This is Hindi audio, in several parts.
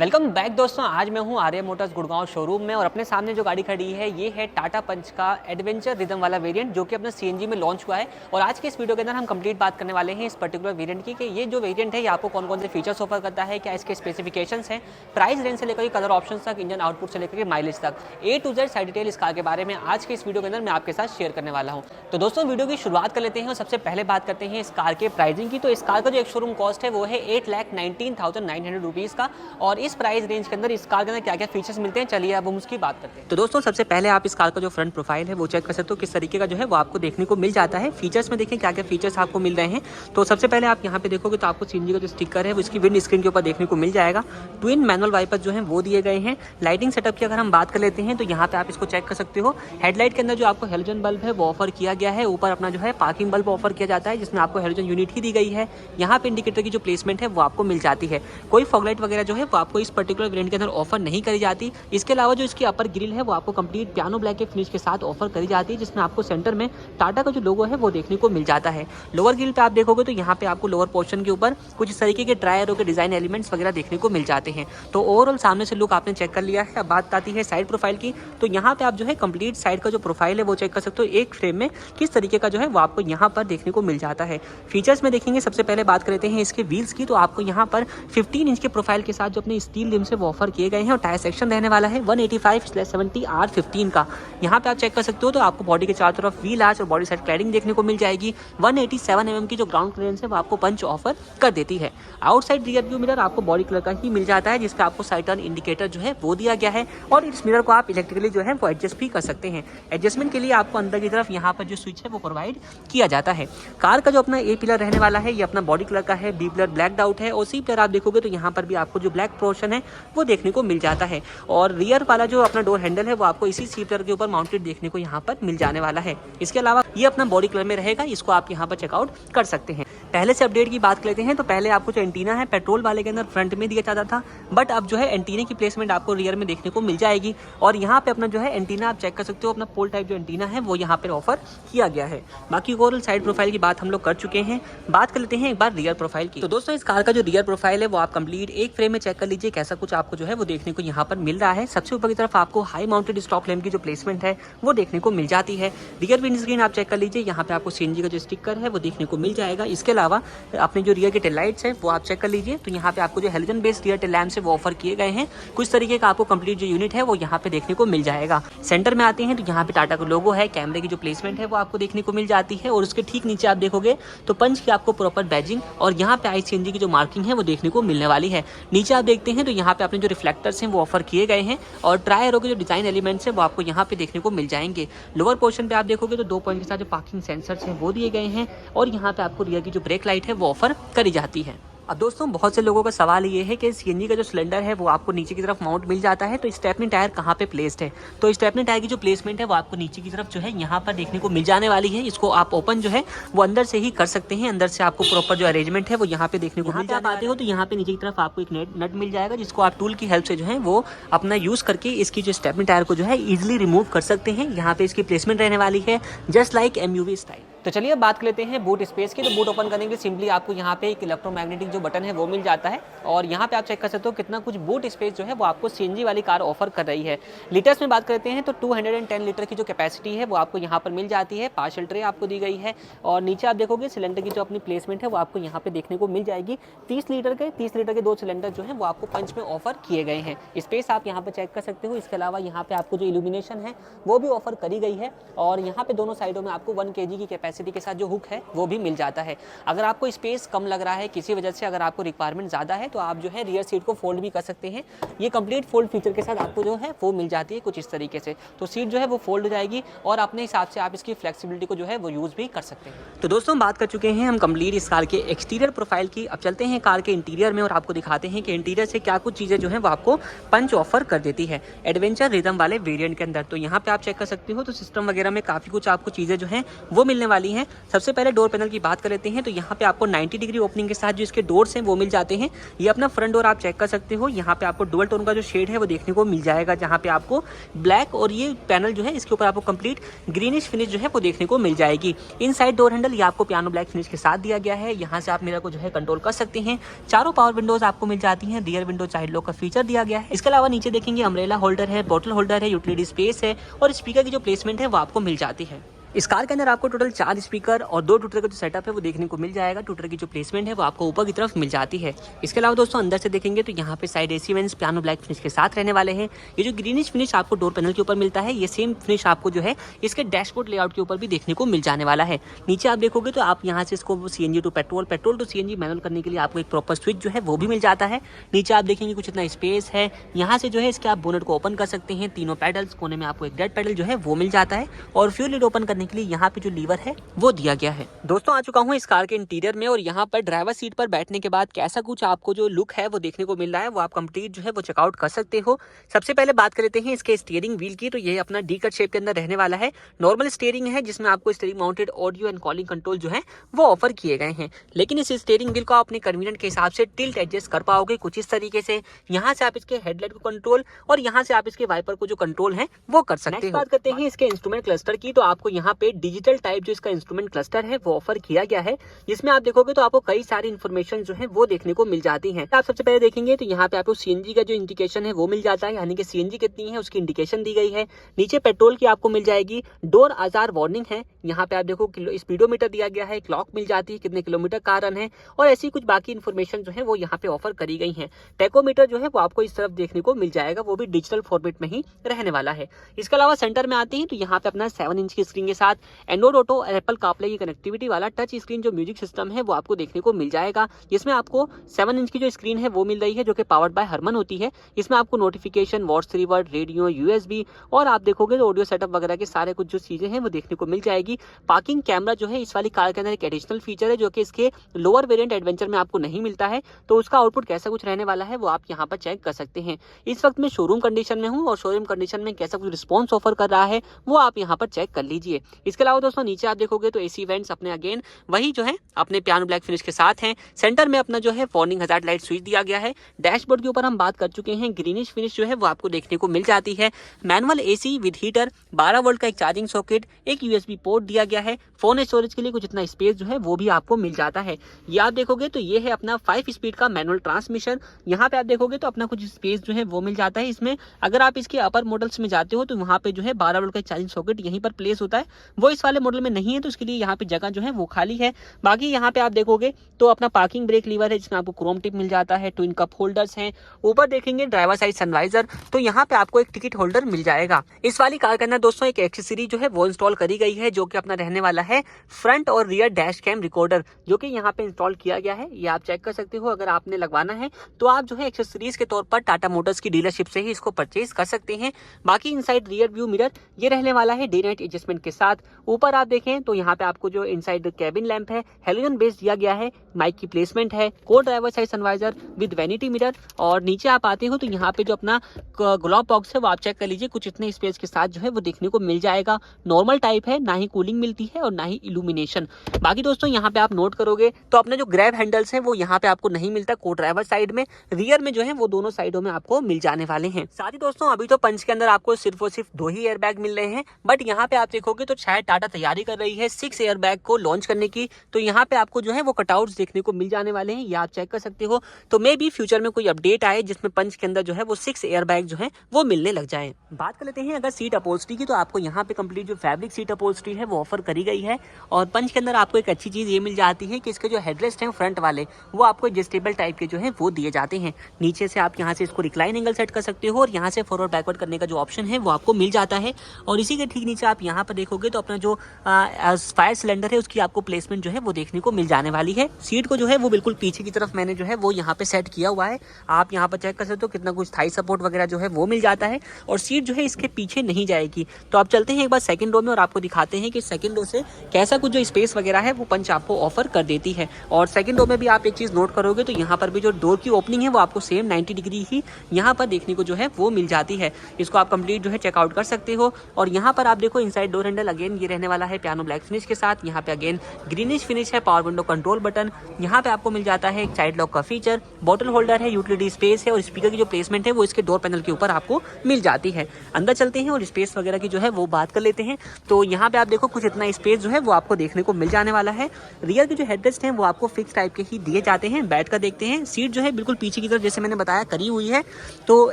वेलकम बैक दोस्तों। आज मैं हूं आर्य मोटर्स गुड़गांव शोरूम में और अपने सामने जो गाड़ी खड़ी है ये है टाटा पंच का एडवेंचर रिदम वाला वेरिएंट जो कि अपना सीएनजी में लॉन्च हुआ है। और आज के इस वीडियो के अंदर हम कंप्लीट बात करने वाले हैं इस पर्टिकुलर वेरिएंट की कि ये जो वेरिएंट है ये आपको कौन कौन से फीचर्स ऑफर करता है, क्या इसके स्पेसिफिकेशंस हैं, प्राइस रेंज से लेकर कलर ऑप्शन तक, इंजन आउटपुट से लेकर माइलेज तक, A to Z सारी डिटेल इस कार के बारे में आज के इस वीडियो के अंदर मैं आपके साथ शेयर करने वाला हूँ। तो दोस्तों वीडियो की शुरुआत कर लेते हैं और सबसे पहले बात करते हैं इस कार के प्राइसिंग की। तो इस कार का जो एक शोरूम कॉस्ट है वो है 8,19,900 रुपीज़ का। और इस प्राइस रेंज के अंदर इस कार के अंदर क्या क्या फीचर्स मिलते हैं, चलिए अब हम उसकी बात करते हैं। तो दोस्तों सबसे पहले आप इस कार का जो फ्रंट प्रोफाइल है वो चेक कर सकते हो, किस तरीके का जो है वो आपको देखने को मिल जाता है। फीचर्स में देखें क्या क्या फीचर्स आपको मिल रहे हैं। तो सबसे पहले आप यहाँ पे देखोगे तो आपको सीएनजी का जो स्टिकर है वो इसकी विंड स्क्रीन के ऊपर देखने को मिल जाएगा। ट्विन मैनुअल वाइपर्स जो है वो दिए गए हैं। लाइटिंग सेटअप की अगर हम बात कर लेते हैं तो यहाँ पे आप इसको चेक कर सकते हो। हेडलाइट के अंदर जो आपको हेलोजन बल्ब है वो ऑफर किया गया है। ऊपर अपना जो है पार्किंग बल्ब ऑफर किया जाता है जिसमें आपको हेलोजन यूनिट ही दी गई है। यहाँ पे इंडिकेटर की जो प्लेसमेंट है वो आपको मिल जाती है। कोई फॉगलाइट वगैरह जो है वो आपको इस पर्टिकुलर वेरिएंट के अंदर ऑफर नहीं करी जाती। इसके अलावा जो इसकी अपर ग्रिल है वो आपको कंप्लीट पियानो ब्लैक के फिनिश के साथ ऑफर करी जाती है, जिसमें आपको सेंटर में टाटा का जो लोगो है वो देखने को मिल जाता है। लोअर ग्रिल पे आप देखोगे तो यहाँ पे आपको लोअर पोर्शन के ऊपर कुछ इस तरीके के ट्रायरों के डिजाइन एलिमेंट्स वगैरह देखने को मिल जाते हैं। तो ओवरऑल सामने से लुक आपने चेक कर लिया है। अब बात आती है साइड प्रोफाइल की। तो यहाँ पे आप जो है कंप्लीट साइड का जो प्रोफाइल है वो चेक कर सकते हो। एक फ्रेम में किस तरीके का जो है वो आपको यहाँ पर देखने को मिल जाता है। फीचर्स में देखेंगे सबसे पहले बात करते हैं इसके व्हील्स की। तो आपको यहाँ पर 15 इंच के प्रोफाइल के साथ जो अपने स्टील रिम से वो ऑफर किए गए हैं। और टायर सेक्शन रहने वाला है 185/70 R15 का। यहाँ पे आप चेक कर सकते हो तो आपको बॉडी के चारों तरफ व्हील आर्च और बॉडी साइड क्लैडिंग देखने को मिल जाएगी। 187 mm की जो ग्राउंड क्लियरेंस है वो आपको पंच ऑफर कर देती है। आउटसाइड रियर व्यू मिरर आपको बॉडी कलर का ही मिल जाता है, जिसका आपको साइड टर्न इंडिकेटर जो है वो दिया गया है। और इस मिरर को आप इलेक्ट्रिकली जो है वो एडजस्ट भी कर सकते हैं। एडजस्टमेंट के लिए आपको अंदर की तरफ यहाँ पर जो स्विच है वो प्रोवाइड किया जाता है। कार का जो अपना ए पिलर रहने वाला है ये अपना बॉडी कलर का है, बी पिलर ब्लैक आउट है। और सी पिलर आप देखोगे तो यहाँ पर भी आपको जो ब्लैक पोर्शन है वो देखने को मिल जाता है। और रियर वाला जो अपना डोर हैंडल है वो आपको इसी सी पिलर के ऊपर माउंटेड देखने को यहाँ पर मिल जाने वाला है। इसके अलावा ये अपना बॉडी कलर में रहेगा, इसको आप यहाँ पर चेकआउट कर सकते हैं। पहले से अपडेट की बात कर लेते हैं। तो पहले आपको जो एंटीना है पेट्रोल वाले के अंदर फ्रंट में दिया जाता था, बट अब जो है एंटीने की प्लेसमेंट आपको रियर में देखने को मिल जाएगी। और यहाँ पे अपना जो है एंटीना आप चेक कर सकते हो, अपना पोल टाइप जो एंटीना है वो यहाँ पे ऑफर किया गया है। बाकी ओवरऑल साइड प्रोफाइल की बात हम लोग कर चुके हैं। बात कर लेते हैं एक बार रियर प्रोफाइल की। तो दोस्तों इस कार का जो रियर प्रोफाइल है वो आप कंप्लीट एक फ्रेम में चेक कर लीजिए कैसा कुछ आपको जो है वो देखने को यहाँ पर मिल रहा है। सबसे ऊपर की तरफ आपको हाई माउंटेड स्टॉप लैंप की जो प्लेसमेंट है वो देखने को मिल जाती है। रियर विंड स्क्रीन आप चेक कर लीजिए, यहाँ पे आपको सीएनजी का जो स्टिकर है वो देखने को मिल जाएगा। इसके अलावा अपने जो रियर के टेल लाइट्स हैं वो आप चेक कर लीजिए। तो यहाँ पे आपको जो halogen based rear tail lamps है वो ऑफर किए गए हैं। कुछ तरीके का आपको कंप्लीट जो यूनिट है वो यहाँ पे देखने को मिल जाएगा। सेंटर में आते हैं तो यहाँ पे टाटा का लोगो है, कैमरे की जो प्लेसमेंट है वो आपको देखने को मिल जाती है। और उसके ठीक नीचे आप देखोगे तो पंच की आपको प्रॉपर बैजिंग और यहाँ पे ICNG की जो मार्किंग है वो देखने को मिलने वाली है। नीचे आप देखते हैं तो यहाँ पे अपने जो रिफ्लेक्टर्स हैं वो ऑफर किए गए हैं। और ट्राई एरो के जो डिजाइन एलिमेंट्स है वो आपको यहाँ पे देखने को मिल जाएंगे। लोअर पोर्शन पे आप देखोगे तो 2 पॉइंट के साथ जो पार्किंग सेंसर्स हैं वो दिए गए हैं। और यहाँ पे आपको रियर की जो ब्रेक लाइट है वो ऑफर करी जाती है। अब दोस्तों बहुत से लोगों का सवाल ये है कि सीएनजी का जो सिलेंडर है वो आपको नीचे की तरफ माउंट मिल जाता है, तो स्टेपनी टायर कहाँ पे प्लेस्ड है। तो स्टेपनी टायर की जो प्लेसमेंट है वो आपको नीचे की तरफ जो है यहाँ पर देखने को मिल जाने वाली है। इसको आप ओपन जो है वो अंदर से ही कर सकते हैं। अंदर से आपको प्रॉपर जो अरेंजमेंट है वो यहाँ पे देखने को मिल जाते हो। तो यहाँ पे नीचे की तरफ आपको एक नट मिल जाएगा, जिसको आप टूल की हेल्प से जो है वो अपना यूज करके इसकी जो स्टेपनी टायर को जो है इजिली रिमूव कर सकते हैं। यहाँ पे इसकी प्लेसमेंट रहने वाली है जस्ट लाइक MUV स्टाइल। तो चलिए अब बात कर लेते हैं बूट स्पेस की। तो बूट ओपन करने के लिए सिंपली आपको यहाँ पे एक इलेक्ट्रोमैग्नेटिक जो बटन है वो मिल जाता है। और यहाँ पे आप चेक कर सकते हो कितना कुछ बूट स्पेस जो है वो आपको सीएनजी वाली कार ऑफर कर रही है। लीटर्स में बात करते हैं तो 210 लीटर की जो कैपेसिटी है वो आपको यहाँ पर मिल जाती है। पार्शियल ट्रे आपको दी गई है। और नीचे आप देखोगे सिलेंडर की जो अपनी प्लेसमेंट है वो आपको यहाँ पे देखने को मिल जाएगी। 30 लीटर के 2 सिलेंडर जो है वो आपको पंच में ऑफर किए गए हैं। स्पेस आप यहाँ पे चेक कर सकते हो। इसके अलावा यहाँ पे आपको जो इल्यूमिनेशन है वो भी ऑफर करी गई है। और यहाँ पे दोनों साइडों में आपको 1 kg की कैपेसिटी के साथ जो हुक है वो भी मिल जाता है। अगर आपको स्पेस कम लग रहा है किसी वजह से, अगर आपको रिक्वायरमेंट ज़्यादा है तो आप जो है रियर सीट को फोल्ड भी कर सकते हैं। ये कंप्लीट फोल्ड फीचर के साथ आपको जो है वो मिल जाती है कुछ इस तरीके से। तो सीट जो है वो फोल्ड हो जाएगी और अपने हिसाब से आप इसकी फ्लेक्सिबिलिटी को जो है वो यूज़ भी कर सकते हैं। तो दोस्तों बात कर चुके हैं हम कंप्लीट इस कार के एक्सटीरियर प्रोफाइल की। अब चलते हैं कार के इंटीरियर में और आपको दिखाते हैं कि इंटीरियर से क्या कुछ चीज़ें जो है वो आपको पंच ऑफर कर देती है एडवेंचर रिदम वाले वेरिएंट के अंदर। तो यहाँ पे आप चेक कर सकते हो तो सिस्टम वगैरह में काफ़ी कुछ आपको चीज़ें जो है वो मिलने वाली वाली हैं। सबसे पहले डोर पैनल की बात कर लेते हैं तो यहाँ पे आपको 90 डिग्री ओपनिंग के साथ जो इसके डोर्स हैं वो मिल जाते हैं। ये अपना फ्रंट डोर आप चेक कर सकते हो। यहाँ पे आपको डुअल टोन का जो शेड है वो देखने को मिल जाएगा, जहाँ पे आपको ब्लैक और ये पैनल जो है इसके ऊपर आपको कंप्लीट ग्रीनिश फिनिश जो है वो देखने को मिल जाएगी। इनसाइड डोर हैंडल ये आपको पियानो ब्लैक फिनिश के साथ दिया गया है। यहाँ से आप मिरर को जो है कंट्रोल कर सकते हैं। चारों पावर विंडोज आपको मिल जाती हैं। रियर विंडो चाइल्ड लॉक का फीचर दिया गया है। इसके अलावा नीचे देखेंगे अम्ब्रेला होल्डर है, बॉटल होल्डर है, यूटिलिटी स्पेस है और स्पीकर की जो प्लेसमेंट है वो आपको मिल जाती है। इस कार के अंदर आपको टोटल 4 स्पीकर और 2 ट्विटर का जो सेटअप है वो देखने को मिल जाएगा। ट्विटर की जो प्लेसमेंट है वो आपको ऊपर की तरफ मिल जाती है। इसके अलावा दोस्तों अंदर से देखेंगे तो यहाँ पे side AC vents piano black finish के साथ रहने वाले हैं। ये जो ग्रीनिश फिनिश आपको डोर पैनल के ऊपर मिलता है, ये सेम फिनिश आपको जो है इसके डैशबोर्ड लेआउट के ऊपर भी देखने को मिल जाने वाला है। नीचे आप देखोगे तो आप यहाँ से इसको CNG to petrol, petrol to CNG manual करने के लिए आपको एक प्रॉपर स्विच जो है वो भी मिल जाता है। नीचे आप देखेंगे कुछ इतना स्पेस है। यहाँ से जो है इसके आप बोनट को ओपन कर सकते हैं। तीनों पैडल्स, कोने में आपको एक डेड पैडल जो है वो मिल जाता है और फ्यूल लिड ओपन करने के लिए यहाँ पे जो लीवर है वो दिया गया है। दोस्तों आ चुका हूँ इस कार के इंटीरियर में और यहाँ पर ड्राइवर सीट पर बैठने के बाद कैसा कुछ आपको जो लुक है वो देखने को मिल रहा है वो आप कंप्लीट जो है वो चेकआउट कर सकते हो। सबसे पहले बात कर लेते हैं इसके स्टीयरिंग व्हील की। तो ये अपना डी कट शेप के अंदर रहने वाला है। नॉर्मल स्टीयरिंग है जिसमें आपको steering mounted audio and calling control जो है वो ऑफर किए गए हैं, लेकिन इस स्टीयरिंग व्हील को आप अपने कन्वीनियंट के हिसाब से टिल्ट एडजस्ट कर पाओगे कुछ इस तरीके से। यहाँ से आप इसके हेडलाइट को कंट्रोल और यहाँ से आप इसके वाइपर को जो कंट्रोल है वो कर सकते हैं। बात करते हैं इसके इंस्ट्रूमेंट क्लस्टर की। तो आपको यहाँ पे डिजिटल टाइप जो इसका इंस्ट्रूमेंट क्लस्टर है वो ऑफर किया गया है, जिसमें आप देखोगे तो आपको कई सारी इन्फॉर्मेशन जो है वो देखने को मिल जाती है। आप सबसे पहले देखेंगे तो यहाँ पे आपको CNG का जो इंडिकेशन है वो मिल जाता है, यानी कि CNG कितनी है उसकी इंडिकेशन दी गई है। नीचे पेट्रोल की आपको मिल जाएगी। डोर आजार वार्निंग है। यहाँ पे आप देखो स्पीडोमीटर दिया गया है, क्लॉक मिल जाती है कितने किलोमीटर का रन है और ऐसी कुछ बाकी इन्फॉर्मेशन जो है वो यहाँ पे ऑफर करी गई है। टैकोमीटर जो है वो आपको इस तरफ देखने को मिल जाएगा, वो भी डिजिटल फॉर्मेट में ही रहने वाला है। इसके अलावा सेंटर में आते हैं तो यहाँ पे अपना 7 इंच की स्क्रीन के साथ एंड्रॉइड ऑटो और एप्पल कारप्ले की कनेक्टिविटी वाला टच स्क्रीन जो म्यूजिक सिस्टम है वो आपको देखने को मिल जाएगा। जिसमें आपको 7 इंच की जो स्क्रीन है वो मिल रही है जो कि पावर्ड बाय हरमन होती है। इसमें आपको notification, voice revered, radio, USB और आप देखोगे तो ऑडियो सेटअप वगैरह के सारे कुछ जो चीजें हैं वो देखने को मिल जाएगी। पार्किंग कैमरा जो है इस वाली कार के अंदर एक एडिशनल फीचर है जो कि इसके लोअर वेरिएंट एडवेंचर में आपको नहीं मिलता है, तो उसका आउटपुट कैसा कुछ रहने वाला है वो आप यहाँ पर चेक कर सकते हैं। इस वक्त मैं शोरूम कंडीशन में हूँ और शोरूम कंडीशन में कैसा कुछ रिस्पॉन्स ऑफर कर रहा है वो आप यहाँ पर चेक कर लीजिए। इसके अलावा दोस्तों नीचे आप देखोगे तो AC वेंट्स अपने अगेन वही जो है अपने पियानो ब्लैक फिनिश के साथ हैं। सेंटर में अपना जो है वार्निंग हजार्ड लाइट स्विच दिया गया है। डैशबोर्ड के ऊपर हम बात कर चुके हैं, ग्रीनिश फिनिश जो है वो आपको देखने को मिल जाती है। Manual AC with heater, 12 volt का एक चार्जिंग सॉकेट, एक USB पोर्ट दिया गया है। फोन स्टोरेज के लिए कुछ इतना स्पेस जो है वो भी आपको मिल जाता है। ये आप देखोगे तो ये है अपना 5 स्पीड का मैनुअल ट्रांसमिशन। यहाँ पे आप देखोगे तो अपना कुछ स्पेस जो है वो मिल जाता है इसमें। अगर आप इसके अपर मॉडल्स में जाते हो तो वहाँ पे जो है 12 वोल्ट का चार्जिंग सॉकेट यहीं पर प्लेस होता है, वो इस वाले मॉडल में नहीं है, तो उसके लिए यहाँ पे जगह जो है वो खाली है। बाकी यहाँ पे आप देखोगे तो अपना पार्किंग ब्रेक लीवर है जिसमें आपको क्रोम टिप मिल जाता है। ट्विन कप होल्डर्स हैं। ऊपर देखेंगे ड्राइवर साइड सनवाइजर, तो यहाँ पे आपको एक टिकट होल्डर मिल जाएगा। इस वाली कार के अंदर दोस्तों एक एक्सेसरी जो है वो इंस्टॉल करी गई है जो कि अपना रहने वाला है फ्रंट और रियर डैश कैम रिकॉर्डर, जो कि यहाँ पे इंस्टॉल किया गया है। ये आप चेक कर सकते हो। अगर आपने लगवाना है तो आप जो है एक्सेसरीज के तौर पर टाटा मोटर्स की डीलरशिप से ही इसको परचेज कर सकते हैं। बाकी इनसाइड रियर व्यू मिरर ये रहने वाला है डे नाइट एडजस्टमेंट के साथ। ऊपर आप देखें तो यहाँ पे आपको जो इनसाइड कैबिन लैंप है हेलोजन बेस दिया गया है। माइक की प्लेसमेंट है। को driver side sun visor with vanity mirror. और नीचे आप आते हो तो यहाँ पे जो अपना ग्लोव बॉक्स है वो आप चेक कर लीजिए, कुछ इतने स्पेस के साथ जो है वो देखने को मिल जाएगा। नॉर्मल टाइप है, ना ही कूलिंग मिलती है और ना ही इल्यूमिनेशन। बाकी दोस्तों यहाँ पे आप नोट करोगे तो अपने जो ग्रैब हैंडल्स हैं वो यहाँ पे आपको नहीं मिलता को ड्राइवर साइड में। रियर में जो है वो दोनों साइडों में आपको मिल जाने वाले हैं। साथ ही दोस्तों अभी तो पंच के अंदर आपको सिर्फ और सिर्फ 2 ही एयरबैग मिल रहे हैं, बट यहाँ पे आप देखोगे तो शायद टाटा तैयारी कर रही है 6 एयरबैग को लॉन्च करने की। तो यहाँ पे आपको जो है वो कटआउट्स देखने को मिल जाने वाले हैं, ये आप चेक कर सकते हो। तो मे बी फ्यूचर में कोई अपडेट आए जिसमें पंच के अंदर जो है वो 6 एयरबैग जो है वो मिलने लग जाए। बात कर लेते हैं अगर सीट अपहोल्स्ट्री की, तो आपको यहाँ पे कंप्लीट जो फैब्रिक सीट अपहोल्स्ट्री है वो ऑफर करी गई है। और पंच के अंदर आपको एक अच्छी चीज ये मिल जाती है कि इसके जो हेडरेस्ट हैं फ्रंट वाले वो आपको एडजस्टेबल टाइप के जो है वो दिए जाते हैं। नीचे से आप यहाँ से इसको रिक्लाइन एंगल सेट कर सकते हो और यहाँ से फॉरवर्ड बैकवर्ड करने का जो ऑप्शन है वो आपको मिल जाता है। और इसी के ठीक नीचे आप यहाँ पर देखोगे तो अपना जो फायर सिलेंडर है उसकी आपको प्लेसमेंट जो है वो देखने को मिल जाने वाली है। सीट को जो है वो बिल्कुल पीछे की तरफ मैंने जो है वो यहाँ पे सेट किया हुआ है। आप यहाँ पर चेक कर सकते हो कितना कुछ थाई सपोर्ट वगैरह जो है वो मिल जाता है। और सीट जो है इसके पीछे नहीं जाएगी। तो आप चलते हैं एक बार सेकंड रो में और आपको दिखाते हैं कि सेकंड रो से कैसा कुछ जो स्पेस वगैरह है वो पंच आपको ऑफर कर देती है। और सेकंड रो में भी आप एक चीज नोट करोगे तो यहाँ पर भी जो डोर की ओपनिंग है वो आपको सेम 90 डिग्री ही यहाँ पर देखने को जो है वो मिल जाती है। इसको आप कंप्लीट जो है चेकआउट कर सकते हो। और यहाँ पर आप देखो इनसाइड डोर हैंडल अगेन ये रहने वाला है पियानो ब्लैक फिनिश के साथ। यहाँ पे अगेन ग्रीनिश फिनिश है, पावर विंडो कंट्रोल बटन, यहाँ पे आपको मिल जाता है एक चाइल्ड लॉक का फीचर, बॉटल होल्डर है, यूटिलिटी स्पेस है और स्पीकर की जो प्लेसमेंट है वो इसके डोर पैनल के ऊपर आपको मिल जाती है। अंदर चलते हैं और स्पेस वगैरह की जो है वो बात कर लेते हैं। तो यहाँ पे आप देखो कुछ इतना स्पेस जो है वो आपको देखने को मिल जाने वाला है। रियर के जो हेडरेस्ट हैं वो आपको फिक्स टाइप के ही दिए जाते हैं। बैठ कर देखते हैं, सीट जो है बिल्कुल पीछे की तरफ जैसे मैंने बताया करी हुई है। तो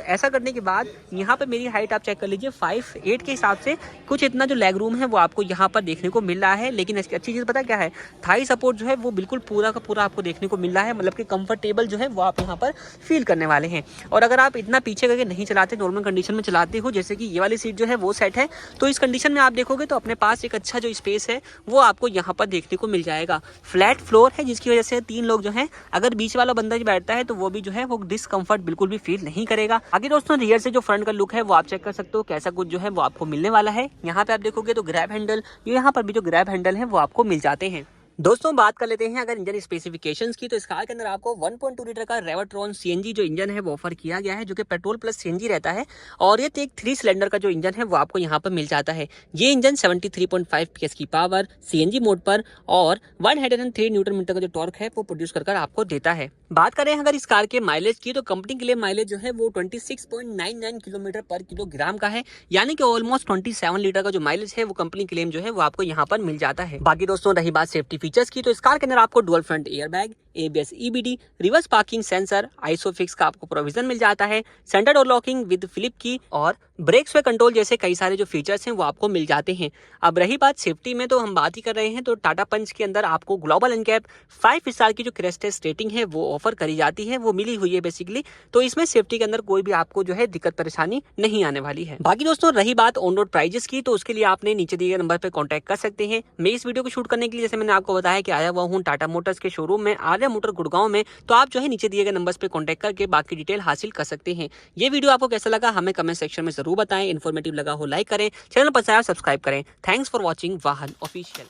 ऐसा करने के बाद यहाँ पे मेरी हाइट आप चेक कर लीजिए 5'8" के हिसाब से कुछ इतना जो लेग रूम है वो आपको यहाँ पर देखने को मिल रहा है। लेकिन इसकी अच्छी चीज़ पता क्या है, थाई सपोर्ट जो है वो बिल्कुल पूरा का पूरा आपको देखने को मिल रहा है, मतलब कि कंफर्टेबल जो है वो आप यहाँ पर फील करने वाले हैं। और अगर आप इतना पीछे करके नहीं चलाते, नॉर्मल कंडीशन में चलाते हो, जैसे कि ये वाली सीट जो है वो सेट है, तो इस कंडीशन में आप देखोगे तो अपने पास एक अच्छा जो स्पेस है वो आपको यहाँ पर देखने को मिल जाएगा। फ्लैट फ्लोर है जिसकी वजह से 3 लोग जो हैं, अगर बीच वाला बंदा जो बैठता है तो वो भी जो है वो डिस्कम्फर्ट बिल्कुल भी फील नहीं करेगा। आगे दोस्तों रियर से जो फ्रंट का लुक है वो आप चेक कर सकते हो कैसा कुछ जो है वो आपको मिलने वाला है। यहाँ पे आप देखोगे तो ग्रैब हैंडल, यहाँ पर भी जो ग्रैब हैंडल है वो आपको मिल जाते हैं। दोस्तों बात कर लेते हैं अगर इंजन स्पेसिफिकेशंस की, तो इस कार के अंदर आपको 1.2 लीटर का रेवोट्रॉन सीएनजी जो इंजन है वो ऑफर किया गया है, जो कि पेट्रोल प्लस सीएनजी रहता है। और ये एक 3 सिलेंडर का जो इंजन है वो आपको यहाँ पर मिल जाता है। ये इंजन 73.5 PS की पावर सीएनजी मोड पर और 103 न्यूटन मीटर का जो टॉर्क है वो प्रोड्यूस कर आपको देता है। बात करें अगर इस कार के माइलेज की, तो कंपनी के लिए माइलेज जो है वो 26.99 किलोमीटर पर किलोग्राम का है, यानी कि ऑलमोस्ट 27 लीटर का जो माइलेज है वो कंपनी क्लेम जो है वो आपको यहाँ पर मिल जाता है। बाकी दोस्तों रही बात सेफ्टी फीचर्स की, तो इस कार के अंदर आपको dual front air bag, ABS EBD, reverse parking sensor, isofix का आपको प्रोविजन मिल जाता है, centre door locking with flip की और ब्रेक स्वे कंट्रोल जैसे कई सारे जो फीचर्स हैं वो आपको मिल जाते हैं। अब रही बात सेफ्टी में, तो हम बात ही कर रहे हैं, तो टाटा पंच के अंदर आपको ग्लोबल एनकैप 5 स्टार की जो क्रैश टेस्ट रेटिंग है वो ऑफर करी जाती है, वो मिली हुई है बेसिकली। तो इसमें सेफ्टी के अंदर कोई भी आपको जो है दिक्कत परेशानी नहीं आने वाली है। बाकी दोस्तों रही बात ऑन रोड प्राइजेस की, तो उसके लिए आपने नीचे दिए गए नंबर पर कॉन्टैक्ट कर सकते हैं। मैं इस वीडियो को शूट करने के लिए जैसे मैंने आपको बताया कि आया हुआ हूँ टाटा मोटर्स के शोरूम में, आर्या मोटर गुड़गांव में, तो आप जो है नीचे दिए गए नंबर्स पे कांटेक्ट करके बाकी डिटेल हासिल कर सकते हैं। ये वीडियो आपको कैसा लगा हमें कमेंट सेक्शन में जरूर बताएं। इन्फॉर्मेटिव लगा हो लाइक करें, चैनल पर सब्सक्राइब करें। थैंक्स फॉर वॉचिंग वाहन ऑफिशियल।